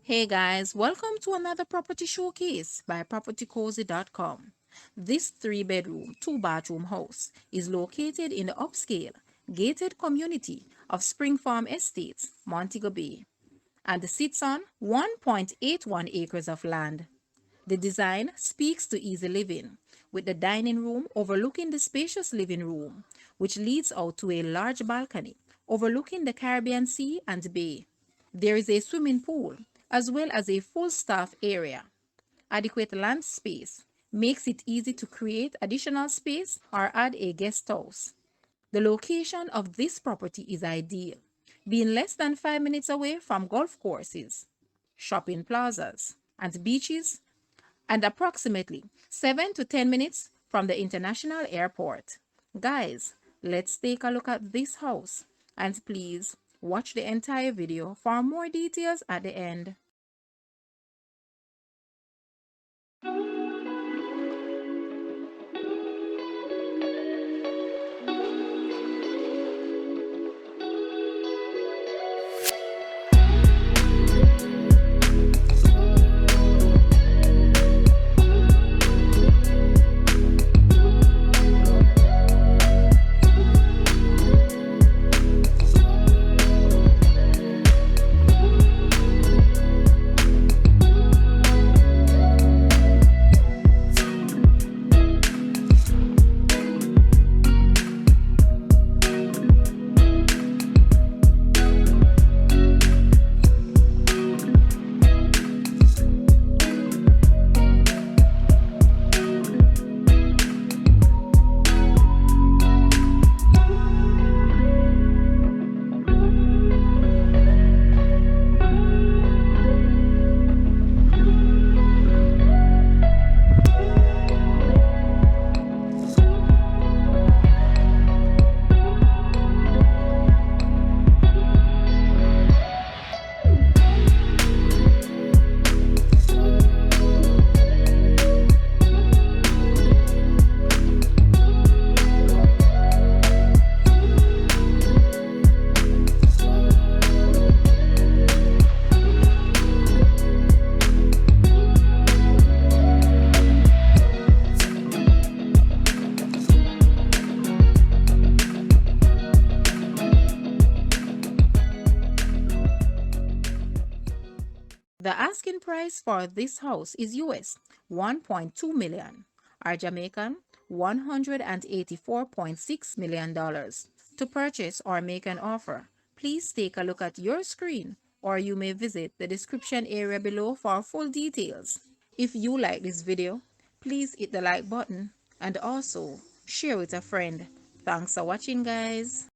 Hey guys, welcome to another property showcase by propertycozy.com. This 3-bedroom, 2-bathroom house is located in the upscale, gated community of Spring Farm Estates, Montego Bay, and sits on 1.81 acres of land. The design speaks to easy living, with the dining room overlooking the spacious living room, which leads out to a large balcony overlooking the Caribbean Sea and Bay. There is a swimming pool, as well as a full staff area. Adequate land space makes it easy to create additional space or add a guest house. The location of this property is ideal, being less than 5 minutes away from golf courses, shopping plazas, and beaches, and approximately 7 to 10 minutes from the international airport. Guys, let's take a look at this house, and please watch the entire video for more details at the end. The asking price for this house is US 1.2 million, or Jamaican $184.6 million. To purchase or make an offer, please take a look at your screen, or you may visit the description area below for full details. If you like this video, please hit the like button and also share with a friend. Thanks for watching, guys.